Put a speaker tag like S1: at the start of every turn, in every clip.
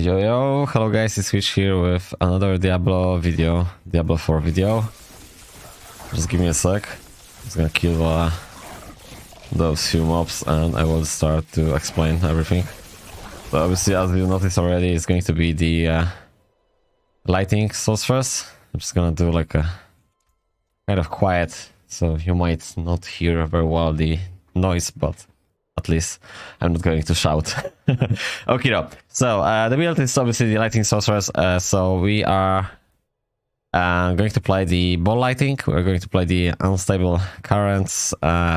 S1: Yo yo, hello guys, it's Switch here with another Diablo video, Diablo 4 video. Just give me a sec. I'm just gonna kill those few mobs and I will start to explain everything. So obviously, as you noticed already, it's going to be the lighting Sorceress. I'm just gonna do like a kind of quiet, so you might not hear very well the noise, but at least I'm not going to shout. Okay, no. So the build is obviously the lighting Sorceress. So we are going to play the ball lighting. We're going to play the unstable currents,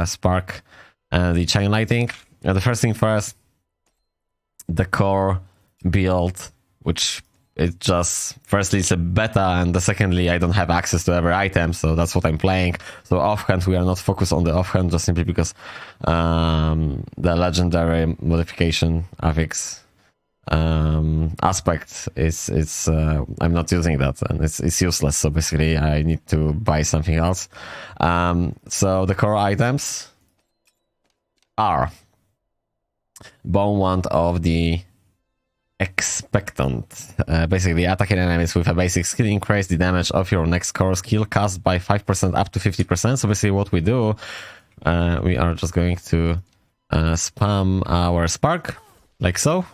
S1: spark, and the chain lighting. The first thing first, the core build, which it just firstly it's a beta, and the secondly I don't have access to every item, so that's what I'm playing. So offhand we are not focused on the offhand just simply because the legendary modification affix aspect is I'm not using that, and it's useless, so basically I need to buy something else. So the core items are bone wand of the expectant. Basically attacking enemies with a basic skill increase the damage of your next core skill cast by 5% up to 50%. So basically what we do, we are just going to spam our spark like so.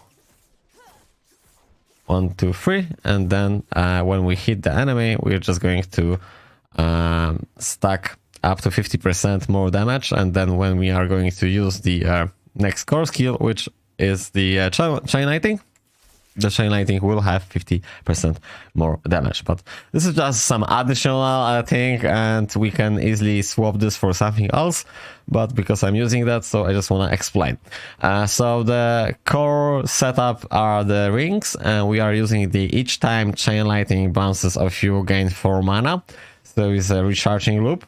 S1: 1, 2, 3, and then when we hit the enemy, we're just going to stack up to 50% more damage, and then when we are going to use the next core skill, which is the chain lighting, the chain lighting will have 50% more damage. But this is just some additional thing, and we can easily swap this for something else, but because I'm using that, so I just want to explain. So the core setup are the rings, and we are using the each time chain lighting bounces off you gain 4 mana, so it's a recharging loop.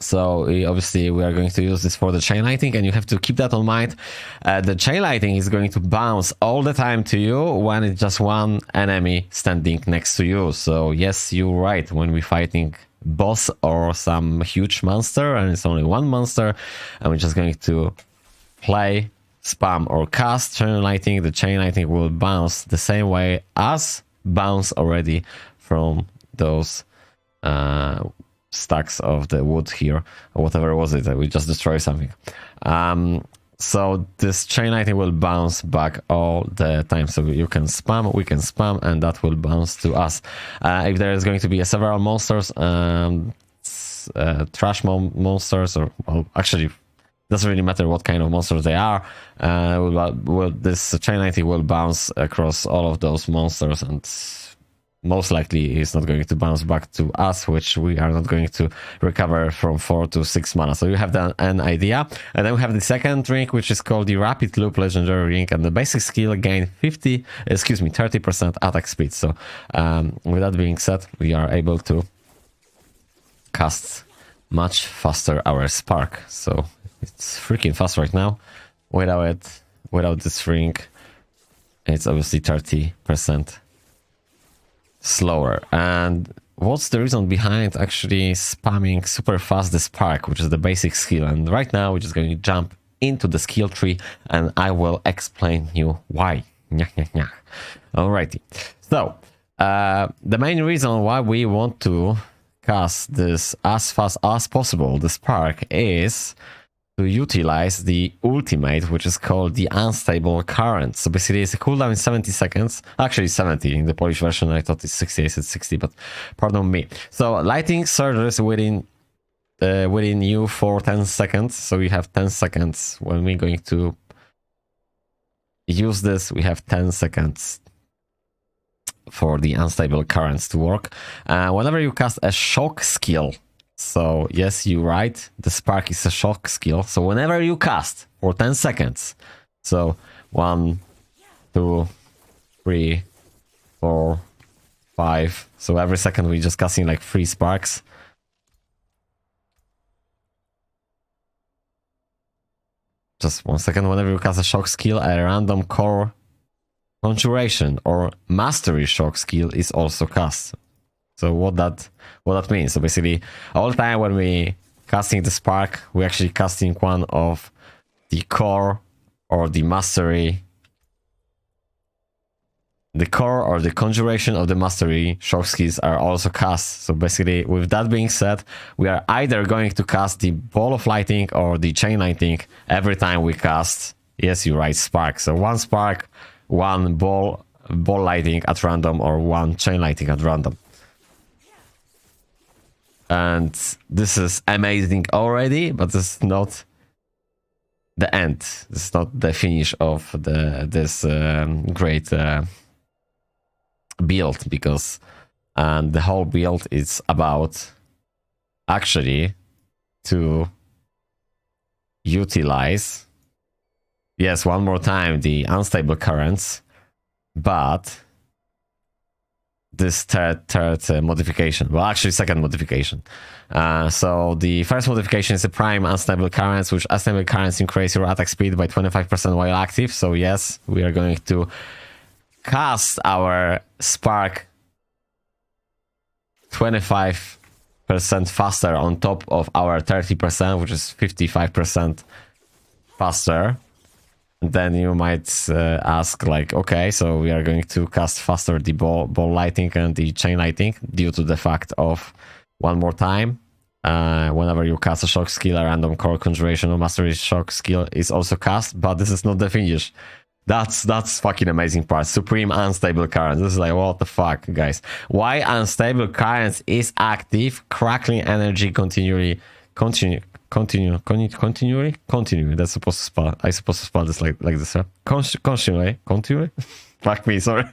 S1: So obviously we are going to use this for the chain lighting, and you have to keep that on mind. The chain lighting is going to bounce all the time to you when it's just one enemy standing next to you. So yes, you're right, when we're fighting boss or some huge monster and it's only one monster and we're just going to play, spam or cast chain lighting, the chain lighting will bounce the same way as bounce already from those stacks of the wood here, or whatever was it, we just destroyed something. So this chain lighting will bounce back all the time, so you can spam, we can spam, and that will bounce to us. If there is going to be several monsters, trash monsters, or well, actually doesn't really matter what kind of monsters they are, this chain lighting will bounce across all of those monsters, and most likely it's not going to bounce back to us, which we are not going to recover from 4 to 6 mana. So you have an idea. And then we have the second ring, which is called the Rapid Loop Legendary Ring, and the basic skill gain 30% attack speed. So with that being said, we are able to cast much faster our spark. So it's freaking fast right now. Without this ring, it's obviously 30% slower. And what's the reason behind actually spamming super fast the spark, which is the basic skill? And right now we're just going to jump into the skill tree and I will explain you why. Alrighty, so the main reason why we want to cast this as fast as possible, the spark, is to utilize the ultimate, which is called the unstable current. So basically it's a cooldown in 70 seconds, actually 70 in the Polish version. I thought it's 60, I said 60, but pardon me. So lighting surges within you for 10 seconds. So we have 10 seconds when we're going to use this. We have 10 seconds for the unstable currents to work. Whenever you cast a shock skill, so yes, you're right, the spark is a shock skill. So whenever you cast for 10 seconds, so 1, 2, 3, 4, 5, so every second we're just casting like 3 sparks. Just 1 second. Whenever you cast a shock skill, a random core conjuration or mastery shock skill is also cast. So what that means? So basically, all the time when we casting the spark, we're actually casting one of the core or the mastery the core or the conjuration of the mastery shock skills are also cast. So basically, with that being said, we are either going to cast the ball of lightning or the chain lightning every time we cast, yes, you're right, spark. So one spark, one ball lightning at random, or one chain lightning at random. And this is amazing already, but this is not the end. This is not the finish of this great build, because the whole build is about actually to utilize, yes, one more time, the unstable currents, but this third modification, well, actually second modification. So the first modification is the prime unstable currents, which unstable currents increase your attack speed by 25% while active. So yes, we are going to cast our spark 25% faster on top of our 30%, which is 55% faster. And then you might ask, like, okay, so we are going to cast faster the ball lighting and the chain lighting due to the fact of, one more time, whenever you cast a shock skill, a random core conjuration or mastery shock skill is also cast, but this is not the finish. That's fucking amazing part. Supreme unstable currents. This is like, what the fuck, guys? Why unstable currents is active? Crackling energy continually. Continue. That's supposed to spell. I supposed to spell this like this, huh? Continually. Fuck me, sorry.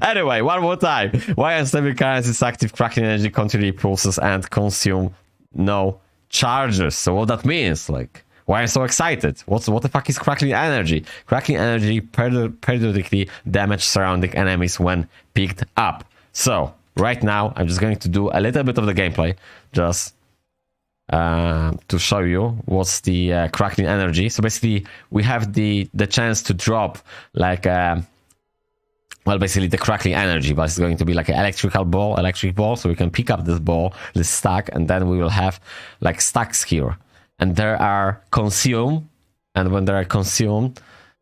S1: Anyway, one more time. Why unstable currents is active? Crackling energy continually pulses and consume no charges. So what that means, like, why I'm so excited? What the fuck is crackling energy? Crackling energy periodically damage surrounding enemies when picked up. So right now, I'm just going to do a little bit of the gameplay, just to show you what's the crackling energy. So basically, we have the chance to drop like well, basically the crackling energy, but it's going to be like an electric ball. So we can pick up this ball, this stack, and then we will have like stacks here. And there are consumed, and when they are consumed,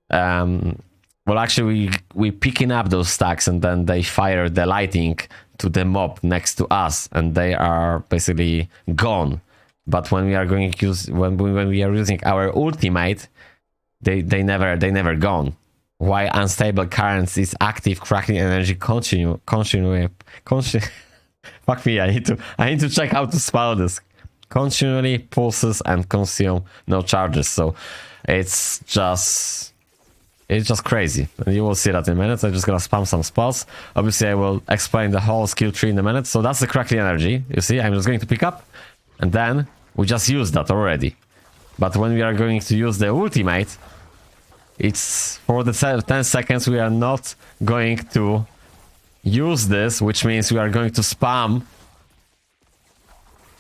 S1: well, actually we picking up those stacks, and then they fire the lightning to the mob next to us, and they are basically gone. But when we are going to use, when we are using our ultimate, they never gone. Why unstable currents is active? Crackling energy continue. Fuck me, I need to check how to spell this. Continually pulses and consume no charges. So it's just crazy, and you will see that in a minute. I'm just gonna spam some spells. Obviously, I will explain the whole skill tree in a minute. So that's the crackling energy. You see, I'm just going to pick up, and then we just used that already. But when we are going to use the ultimate, it's for the 10 seconds we are not going to use this, which means we are going to spam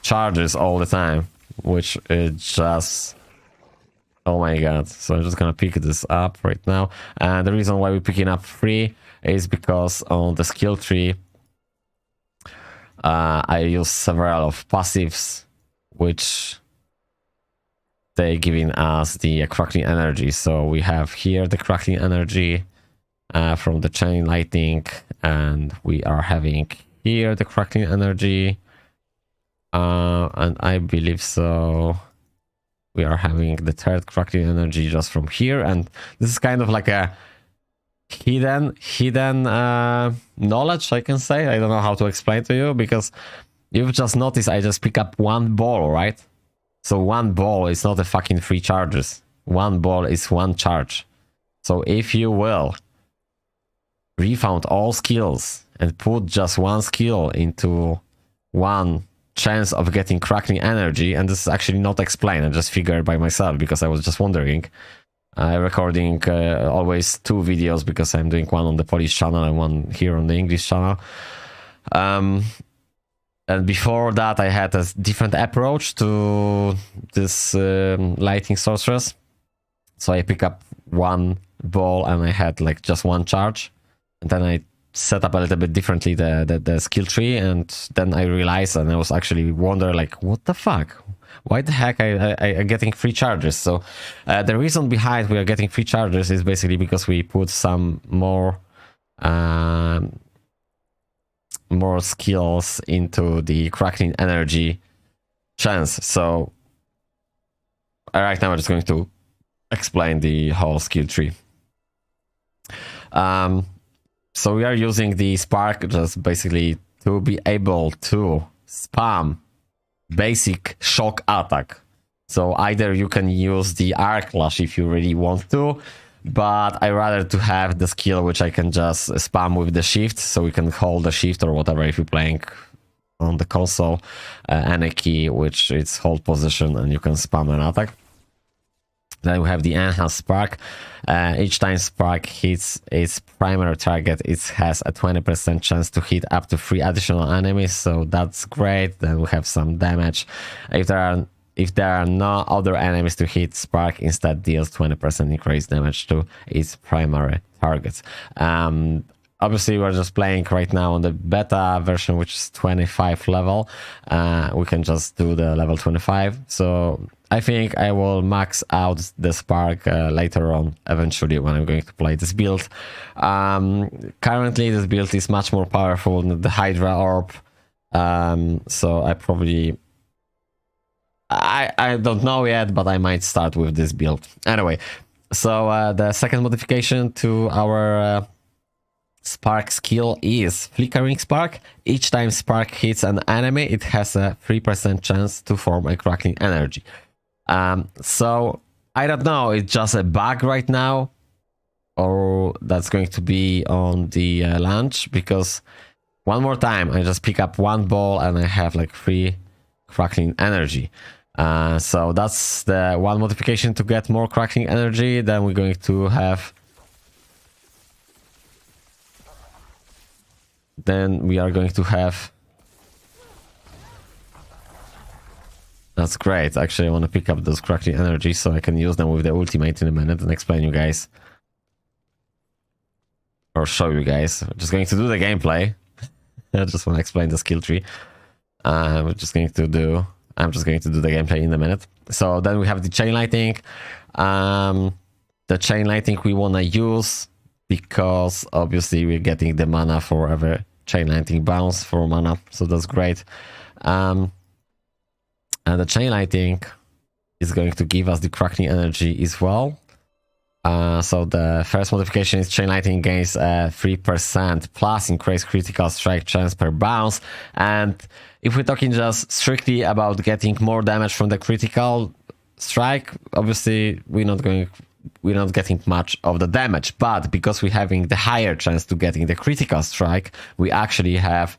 S1: charges all the time, which is just, oh my god. So I'm just gonna pick this up right now, and the reason why we're picking up 3 is because on the skill tree I use several of passives which they giving us the crackling energy. So we have here the crackling energy from the chain lightning, and we are having here the crackling energy, and I believe so we are having the third crackling energy just from here. And this is kind of like a hidden knowledge, I can say. I don't know how to explain to you, because you've just noticed I just pick up one ball, right? So one ball is not a fucking 3 charges. One ball is 1 charge. So if you will refound all skills and put just one skill into one chance of getting crackling energy, and this is actually not explained, I just figured by myself because I was just wondering. Recording always 2 videos, because I'm doing one on the Polish channel and one here on the English channel. And before that I had a different approach to this lighting sorceress. So I pick up one ball and I had like just 1 charge, and then I set up a little bit differently the skill tree, and then I realized, and I was actually wondering, like, what the fuck? Why the heck I getting 3 charges? So the reason behind we are getting 3 charges is basically because we put some more more skills into the Crackling energy chance. So right now I'm just going to explain the whole skill tree. So we are using the spark just basically to be able to spam basic shock attack. So either you can use the arc lash if you really want to, but I rather to have the skill which I can just spam with the shift, so we can hold the shift or whatever if you're playing on the console, any key which is hold position and you can spam an attack. Then we have the enhanced spark. Each time spark hits its primary target, it has a 20% chance to hit up to 3 additional enemies, so that's great. Then we have some damage. If there are no other enemies to hit, spark instead deals 20% increased damage to its primary targets. Obviously, we're just playing right now on the beta version, which is 25 level. We can just do the level 25. So I think I will max out the spark later on, eventually, when I'm going to play this build. Currently, this build is much more powerful than the Hydra Orb. So I probably... I don't know yet, but I might start with this build. Anyway, so the second modification to our spark skill is Flickering Spark. Each time spark hits an enemy, it has a 3% chance to form a Crackling energy. So I don't know, it's just a bug right now, or that's going to be on the launch, because one more time I just pick up one ball and I have like 3 Crackling energy. So that's the one modification to get more Crackling energy. Then we're going to have... Then we are going to have... That's great. Actually, I want to pick up those Crackling energy so I can use them with the ultimate in a minute and explain you guys. Or show you guys. I'm just going to do the gameplay. I just want to explain the skill tree. I'm just going to do the gameplay in a minute. So then we have the chain lightning. The chain lightning we want to use because obviously we're getting the mana for every chain lightning bounce for mana, so that's great. And the chain lightning is going to give us the Crackling energy as well. So the first modification is chain lightning gains 3% plus increased critical strike chance per bounce. And if we're talking just strictly about getting more damage from the critical strike, obviously we're not getting much of the damage, but because we're having the higher chance to getting the critical strike, we actually have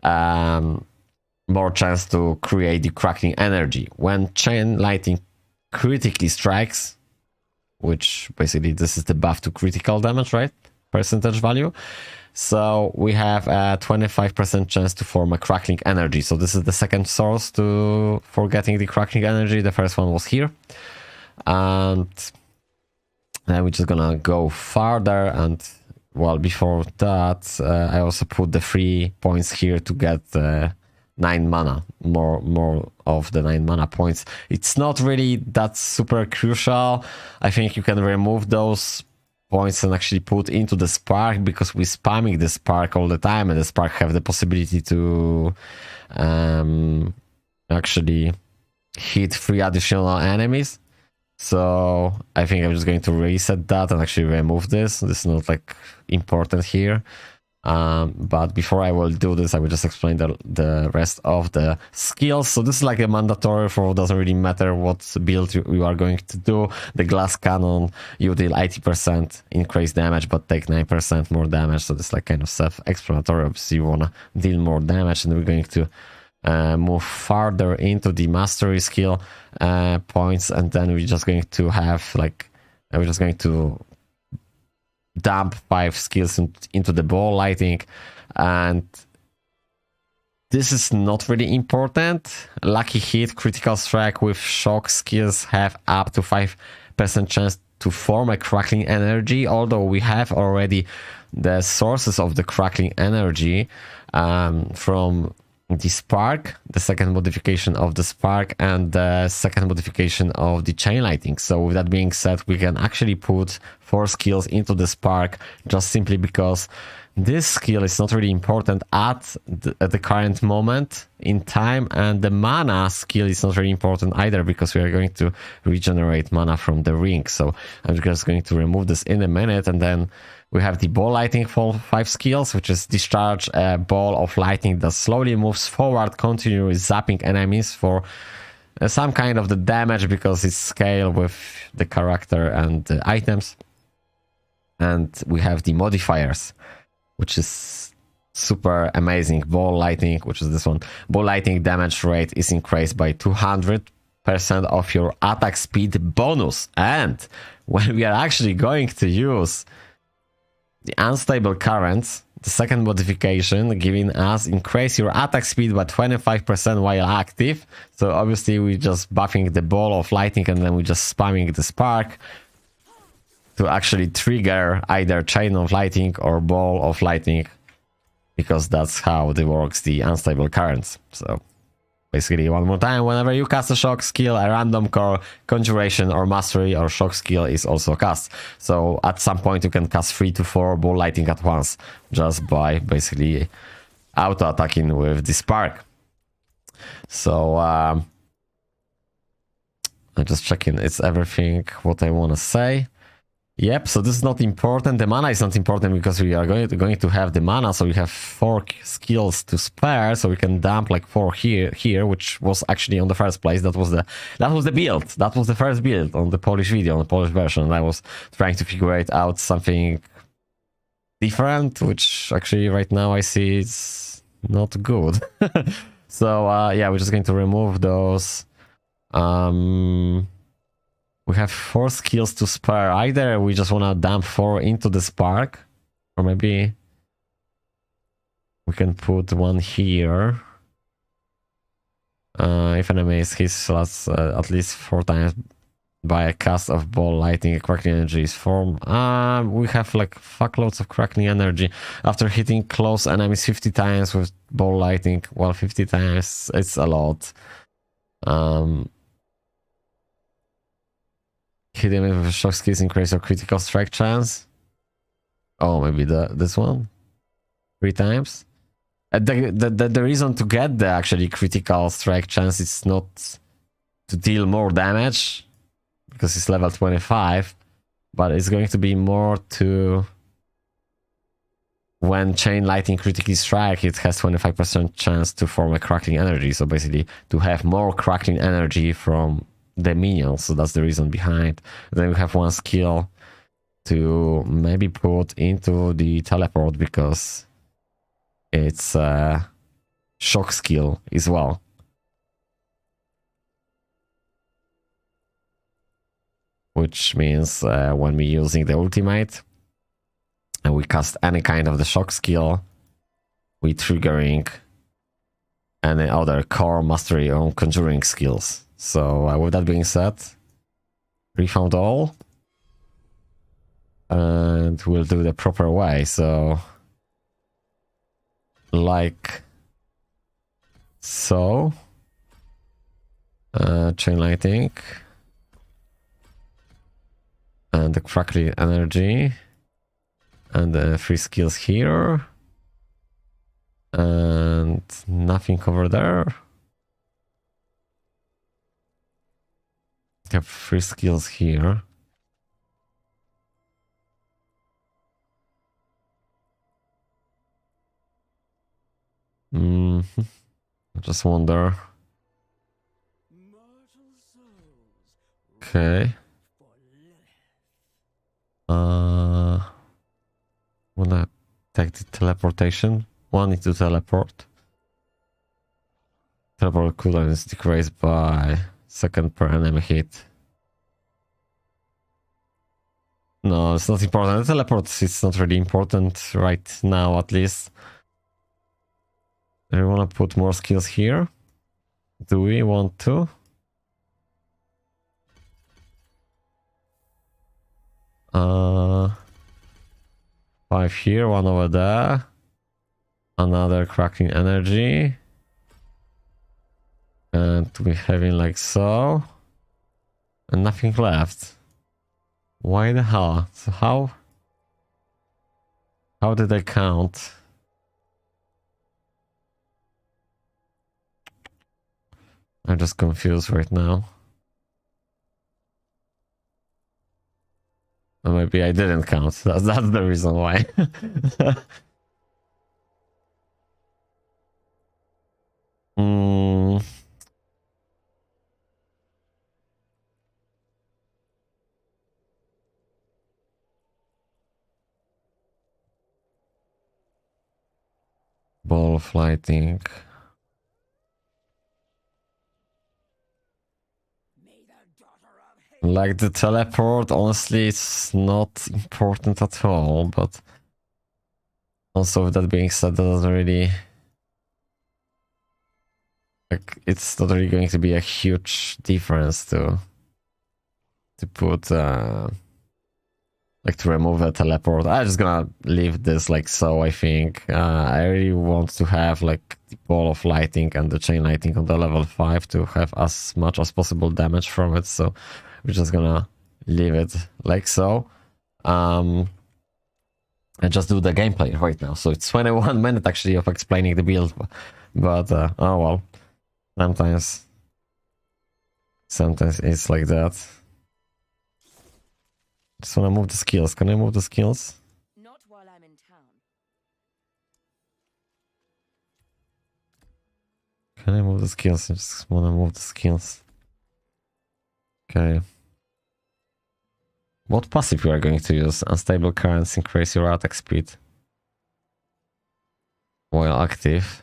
S1: more chance to create the Crackling energy. When chain lightning critically strikes, which basically this is the buff to critical damage, right? Percentage value. So we have a 25% chance to form a Crackling energy. So this is the second source for getting the Crackling energy. The first one was here. And then we're just gonna go farther. And well, before that, I also put the 3 points here to get 9 mana, more of the 9 mana points. It's not really that super crucial. I think you can remove those points and actually put into the spark, because we're spamming the spark all the time, and the spark have the possibility to actually hit 3 additional enemies. So I think I'm just going to reset that and actually remove this. This is not like important here. But before I will do this, I will just explain the rest of the skills. So this is like a mandatory for, doesn't really matter what build you are going to do. The glass cannon, you deal 80% increased damage but take 9% more damage. So this is like kind of self-explanatory. Obviously you want to deal more damage, and we're going to move farther into the mastery skill points, and then we're just going to have we're just going to dump 5 skills into the ball lightning. And this is not really important. Lucky hit, critical strike with shock skills have up to 5% chance to form a Crackling energy, although we have already the sources of the Crackling energy from the spark, the second modification of the spark, and the second modification of the chain lightning. So with that being said, we can actually put 4 skills into the spark just simply because this skill is not really important at the current moment in time, and the mana skill is not really important either because we are going to regenerate mana from the ring. So I'm just going to remove this in a minute, and then we have the ball lightning for 5 skills, which is discharge a ball of lightning that slowly moves forward, continually zapping enemies for some kind of the damage because it's scale with the character and the items. And we have the modifiers, which is super amazing. Ball lightning, which is this one. Ball lightning damage rate is increased by 200% of your attack speed bonus. And when we are actually going to use the unstable currents, the second modification, giving us increase your attack speed by 25% while active. So obviously we just buffing the ball of lightning and then we just spamming the spark to actually trigger either chain of lightning or ball of lightning, because that's how it works, the unstable currents. So basically, one more time, whenever you cast a shock skill, a random core, conjuration, or mastery or shock skill is also cast. So at some point you can cast 3 to 4 ball lightning at once just by basically auto attacking with the spark. So I'm just checking it's everything what I want to say. Yep, so this is not important. The mana is not important because we are going to have the mana, so we have 4 skills to spare, so we can dump like 4 here, which was actually on the first place. That was the build. That was the first build on the Polish video, on the Polish version. I was trying to figure it out something different, which actually right now I see it's not good. So yeah, we're just going to remove those. We have 4 skills to spare. Either we just want to dump 4 into the spark, or maybe we can put 1 here. If enemy is hit at least 4 times by a cast of ball lightning, crackling energy is formed. We have like fuckloads of crackling energy after hitting close enemies 50 times with ball lightning. Well, 50 times, it's a lot. Hit him with shock skills increase your critical strike chance. Oh, maybe this one 3 times. The reason to get the actually critical strike chance is not to deal more damage because it's level 25, but it's going to be more to when chain lightning critically strike, it has 25% chance to form a crackling energy. So basically to have more crackling energy from the minions, so that's the reason behind. Then we have 1 skill to maybe put into the teleport because it's a shock skill as well. Which means when we're using the ultimate and we cast any kind of the shock skill, we triggering any other core, mastery, or conjuring skills. So with that being said, refound all, and we'll do the proper way. So like so, chain lightning and the crackling energy and the 3 skills here and nothing over there. Have 3 skills here. I just wonder. Okay. Wanna take the teleportation. 1 into teleport. Teleport cooldown is decreased by second per enemy hit. No, it's not important. The teleport is not really important right now, at least. Do we want to put more skills here? Do we want to? Uh, 5 here, 1 over there. Another crackling energy. And we're having like so. And nothing left. Why the hell? So how did I count? I'm just confused right now. Or maybe I didn't count. That's the reason why. mm. Ball flighting. Like the teleport, honestly, it's not important at all, but also with that being said, that doesn't really... Like, it's not really going to be a huge difference to put, like to remove a teleport. I'm just gonna leave this like so, I think. I really want to have like the ball of lighting and the chain lighting on the level 5 to have as much as possible damage from it, so we're just gonna leave it like so. And just do the gameplay right now. So it's 21 minutes actually of explaining the build, but oh well. Sometimes it's like that. Just wanna move the skills. Can I move the skills?
S2: Not while I'm in town.
S1: Can I move the skills? I just wanna move the skills. Okay. What passive you are going to use? Unstable currents increase your attack speed while active.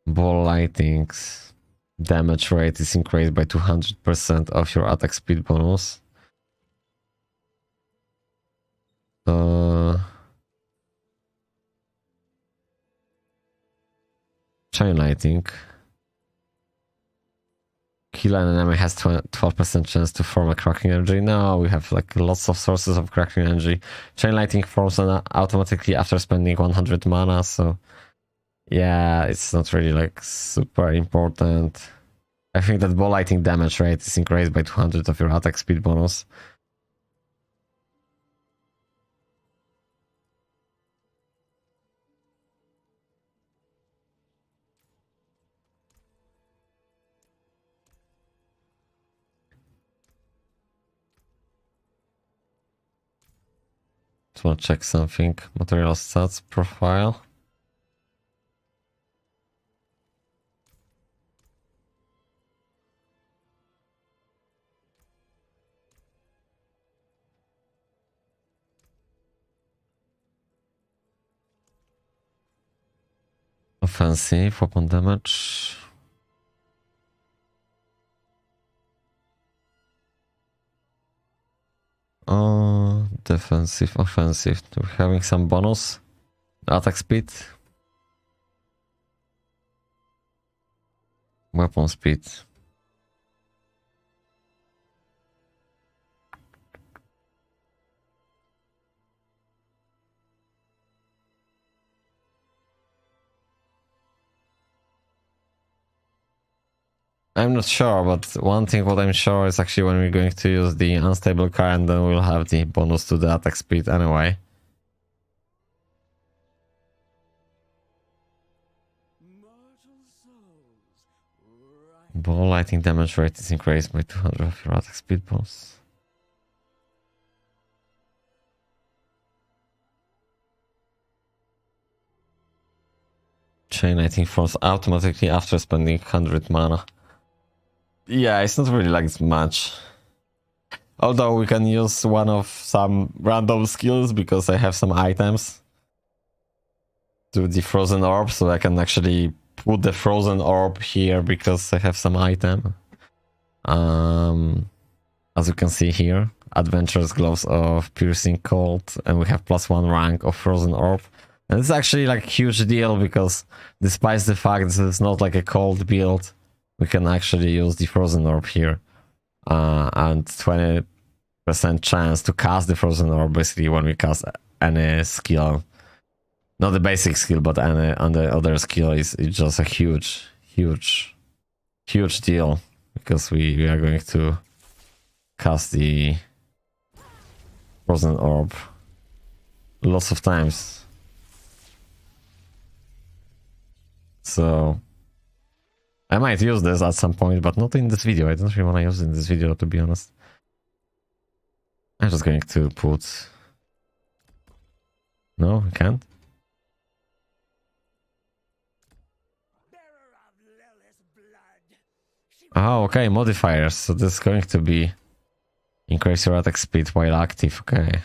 S1: Ball lightings. Damage rate is increased by 200% of your attack speed bonus. Chain lighting. Kill an enemy has 12% chance to form a Crackling energy. Now we have like lots of sources of Crackling energy. Chain lighting forms automatically after spending 100 mana, so yeah, it's not really like super important. I think that ball lighting damage rate is increased by 200 of your attack speed bonus. Just want to check something. Material stats profile. Offensive, weapon damage. Oh, defensive, offensive. We're having some bonus. Attack speed. Weapon speed. I'm not sure, but one thing what I'm sure is actually when we're going to use the unstable current, then we'll have the bonus to the attack speed anyway. Ball lighting damage rate is increased by 200 of your attack speed bonus. Chain lighting forms automatically after spending 100 mana. Yeah, it's not really like much. Although we can use one of some random skills because I have some items to the frozen orb, so I can actually put the frozen orb here because I have some item. As you can see here, adventurous gloves of piercing cold, and we have +1 rank of frozen orb. And it's actually like a huge deal because despite the fact that it's not like a cold build, we can actually use the frozen orb here. And 20% chance to cast the frozen orb basically when we cast any skill. Not the basic skill, but on the other skill is it's just a huge deal, because we are going to cast the frozen orb lots of times. So I might use this at some point, but not in this video. I don't really want to use it in this video, to be honest. I'm just going to put... No, I can't. Oh, okay, modifiers. So this is going to be increase your attack speed while active. Okay.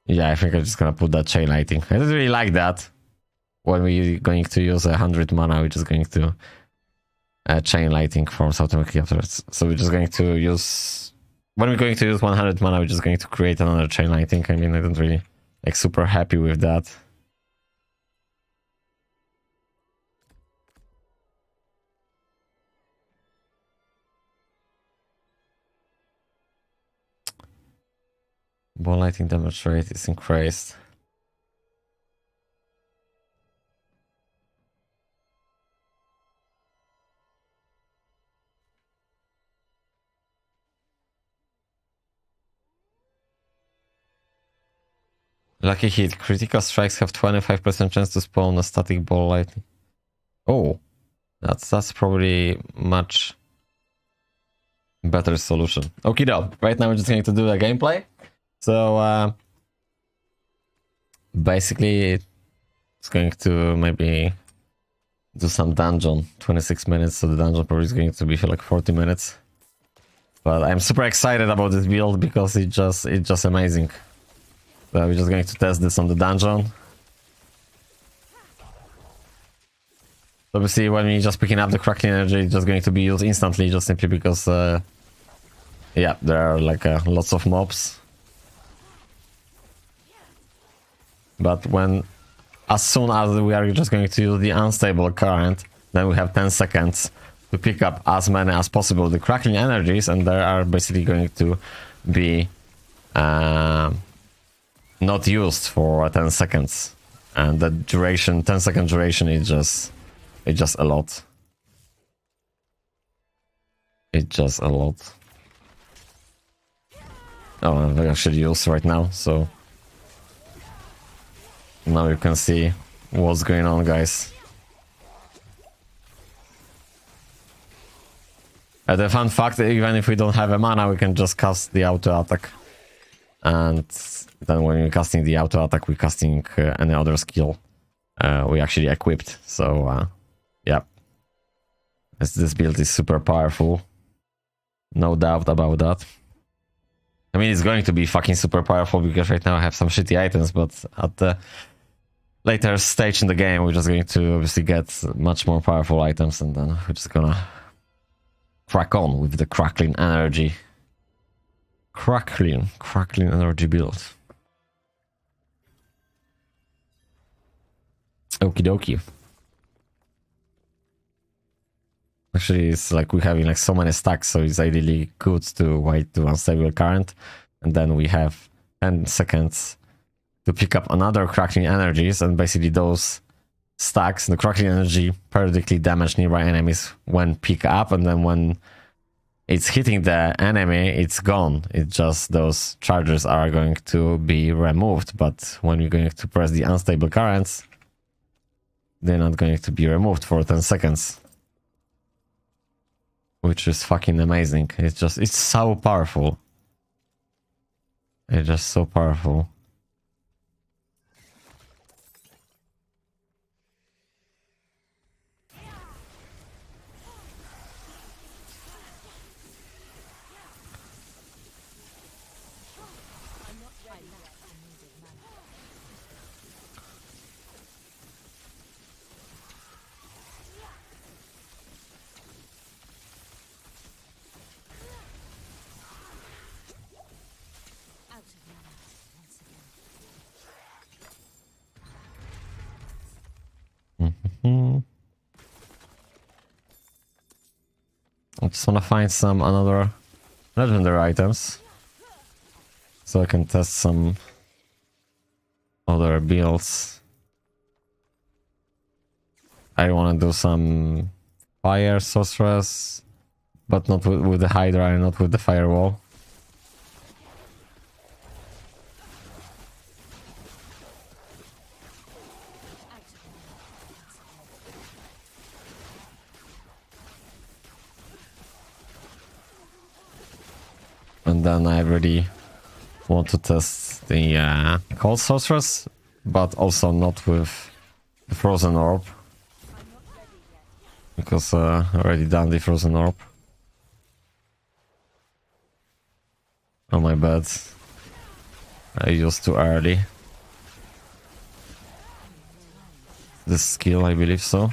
S1: Yeah, I think I'm just gonna put that chain lighting. I don't really like that. When we're going to use 100 mana, we're just going to chain lighting forms automatically afterwards. So we're just going to use... When we're going to use 100 mana, we're just going to create another chain lighting. I mean, I don't really like super happy with that. Ball lighting damage rate is increased. Lucky hit. Critical strikes have 25% chance to spawn a static ball lightning. Oh, that's probably much better solution. Okie doke. Right now we're just going to do a gameplay. So basically it's going to maybe do some dungeon. 26 minutes, so the dungeon probably is going to be for like 40 minutes. But I'm super excited about this build because it's just amazing. So we're just going to test this on the dungeon. Obviously, when we're just picking up the Crackling energy, it's just going to be used instantly, just simply because, yeah, there are like lots of mobs. But as soon as we are just going to use the unstable current, then we have 10 seconds to pick up as many as possible the Crackling energies, and they are basically going to be not used for 10 seconds. And the duration, 10-second duration, is just a lot. It's just a lot. Oh, I'm actually used right now, so now you can see what's going on, guys. The fun fact, even if we don't have a mana, we can just cast the auto attack. And then when we're casting the auto attack, we're casting any other skill we actually equipped. So, yeah. This build is super powerful. No doubt about that. I mean, it's going to be fucking super powerful because right now I have some shitty items, but at the later stage in the game, we're just going to obviously get much more powerful items, and then we're just gonna crack on with the Crackling energy. Crackling energy build. Okie dokie. Actually, it's like we're having like so many stacks, so it's ideally good to wait to unstable current, and then we have 10 seconds to pick up another Crackling energies, and basically those stacks, the Crackling energy periodically damage nearby enemies when pick up, and then when it's hitting the enemy, it's gone. It's just those charges are going to be removed, but when you're going to press the unstable currents, they're not going to be removed for 10 seconds. Which is fucking amazing. It's so powerful. It's just so powerful. I just want to find some another legendary items so I can test some other builds. I want to do some fire sorceress, but not with the Hydra and not with the firewall. And then I really want to test the cold sorceress, but also not with the frozen orb, because I already done the frozen orb. Oh my bad, I used too early this skill, I believe so.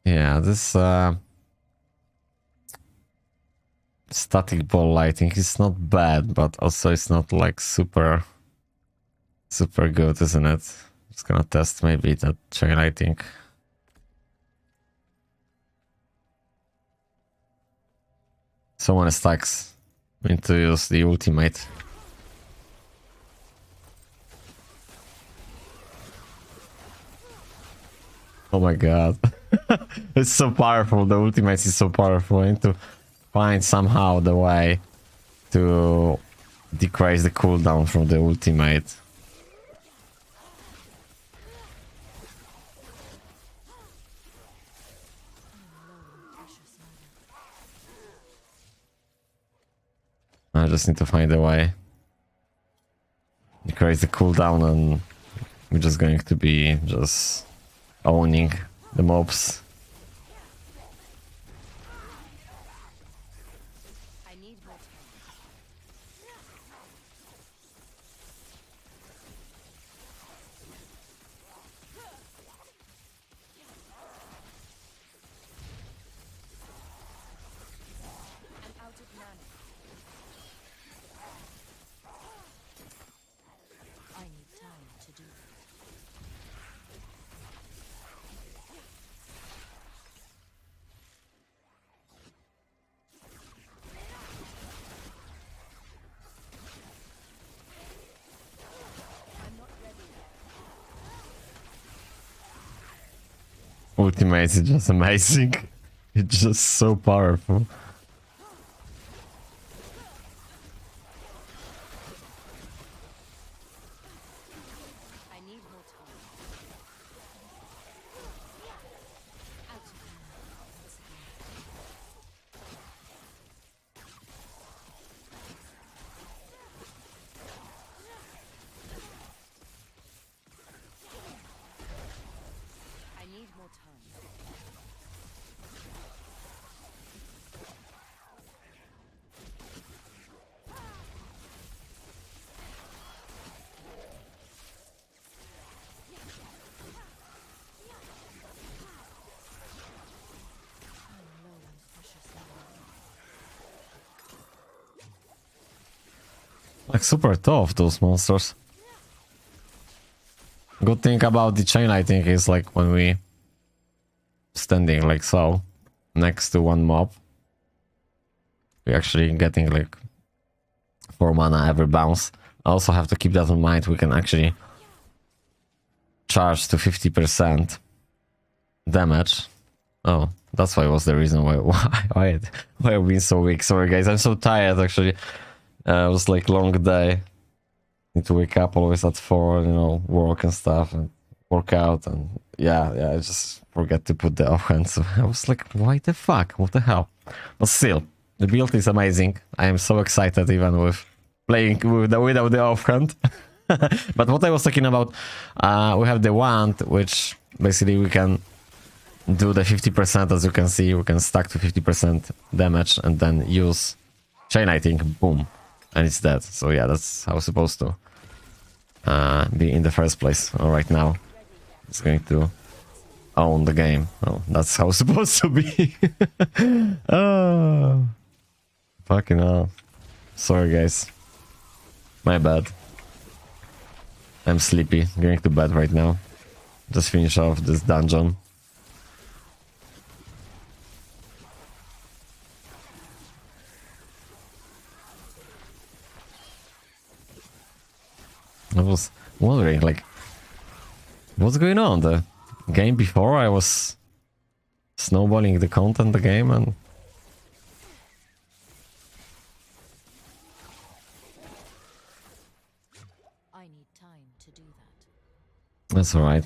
S1: Yeah, this static ball lighting is not bad, but also it's not like super good, isn't it? Just gonna test maybe that chain lighting. Someone stacks into use the ultimate. Oh my god. It's so powerful. The ultimate is so powerful. I need to find somehow the way to decrease the cooldown from the ultimate. I just need to find a way. Decrease the cooldown, and we're just going to be just owning the mobs. Ultimate is just amazing. It's just so powerful. Like super tough, those monsters. Good thing about the chain lighting is like when we standing like so next to one mob, we actually getting like 4 mana every bounce. I also have to keep that in mind. We can actually charge to 50% damage. Oh, that's why was the reason why I've been so weak. Sorry guys, I'm so tired actually. It was like long day. Need to wake up always at 4, you know, work and stuff and work out, and yeah, I just forget to put the offhand. So I was like, why the fuck? What the hell? But still, The build is amazing. I am so excited even with playing with without the offhand. But what I was talking about, we have the wand, which basically we can do the 50%, as you can see. We can stack to 50% damage and then use chain lightning, boom, and it's dead. So yeah, that's how it's supposed to be in the first place. All right, now it's going to own the game. Oh, that's how it's supposed to be. Oh, fucking hell. Sorry, guys. My bad. I'm sleepy. Going to bed right now. Just finish off this dungeon. I was wondering, like, what's going on? The game before I was snowballing the content, the game, and
S2: I need time to do that.
S1: that's alright.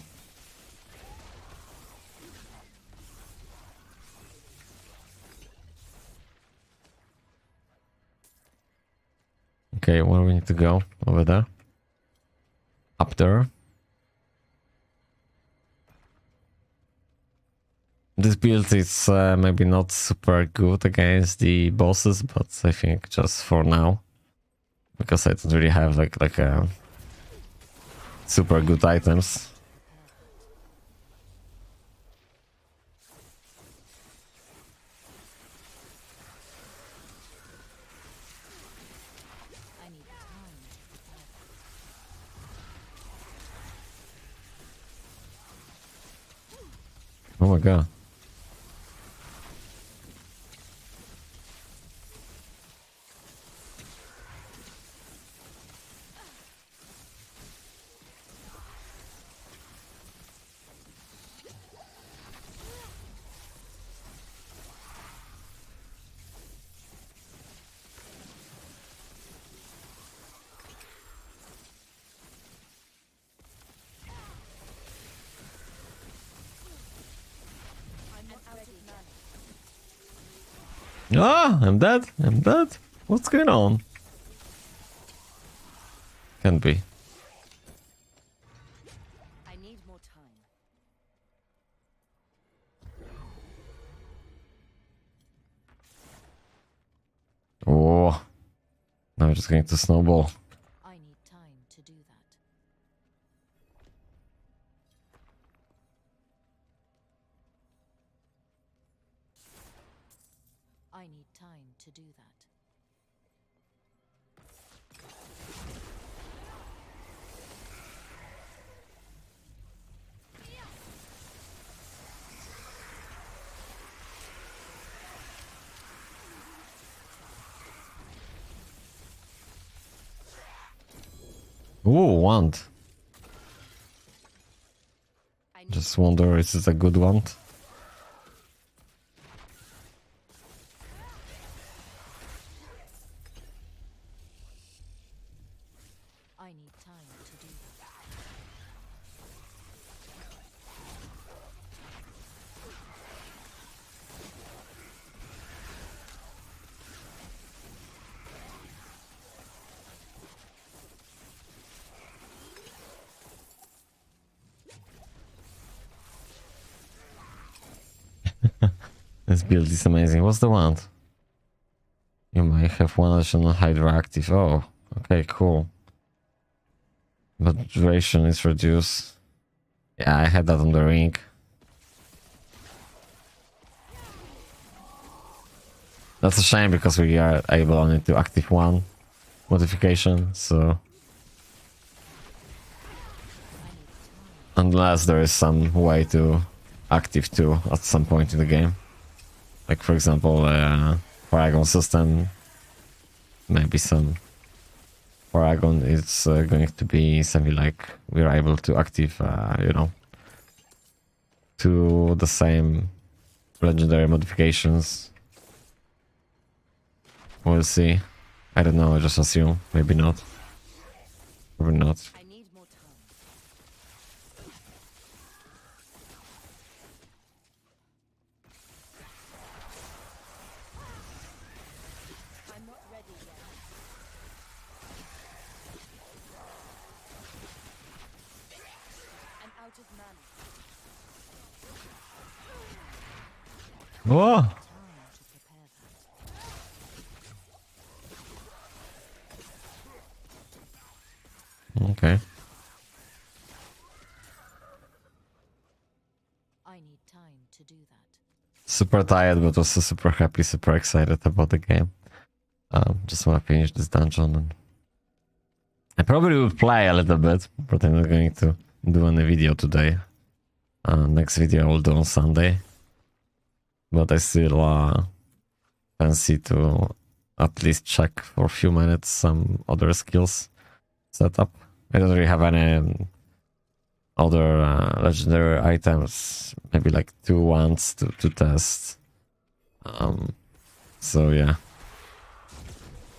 S1: Okay, where we need to go? Over there? Up there? This build is maybe not super good against the bosses, but I think just for now, because I don't really have like a super good items.
S2: I need time to prepare.
S1: Oh my god. Ah, I'm dead. I'm dead. What's going on? Can't be.
S2: I need more time.
S1: Oh, now we're just going to snowball.
S2: I need time to do that. I need time to do that.
S1: Ooh, wand.
S2: I need
S1: Just wonder, is this a good wand?
S2: I need time to do that.
S1: This build is amazing. What's the wand? You might have one additional hydroactive. Oh, okay, cool. But duration is reduced. Yeah, I had that on the ring. That's a shame because we are able only to active one modification, so unless there is some way to active two at some point in the game. Like for example, Paragon system, maybe some Paragon is going to be something like we're able to active, you know, to the same legendary modifications. We'll see. I don't know, I just assume. Maybe not. Probably not.
S2: I need more time.
S1: Whoa!
S2: Time to prepare that.
S1: Okay.
S2: I need time to do that.
S1: Super tired, but also super happy, super excited about the game. Just want to finish this dungeon. And I probably will play a little bit, but I'm not going to do any video today. Next video I will do on Sunday. But I still fancy to at least check for a few minutes some other skills setup. I don't really have any other legendary items, maybe like 2 ones to test. So yeah,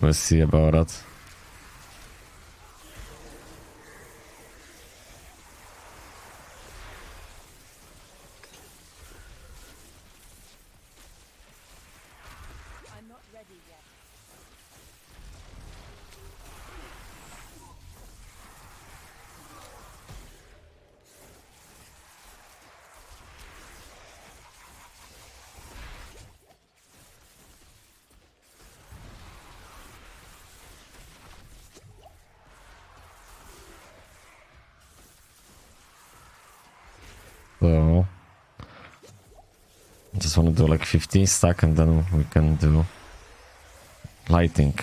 S1: we'll see about it.
S2: I'm not ready yet.
S1: So I just want to do like 15 stack and then we can do lighting.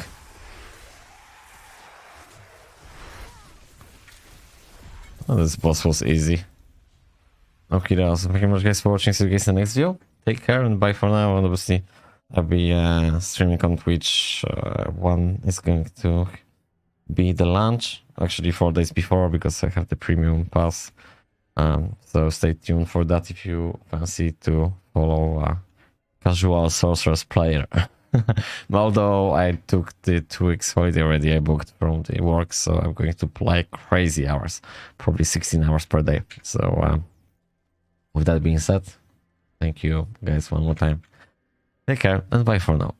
S1: Oh, this boss was easy. Okay, so thank you very much guys for watching. See you guys in the next video. Take care and bye for now. And obviously I'll be streaming on Twitch. One is going to be the launch, actually 4 days before, because I have the premium pass. So stay tuned for that if you fancy to follow a casual Sorceress player. Although I took the 2 weeks holiday already, I booked from the work, so I'm going to play crazy hours, probably 16 hours per day. So with that being said, thank you guys one more time. Take care and bye for now.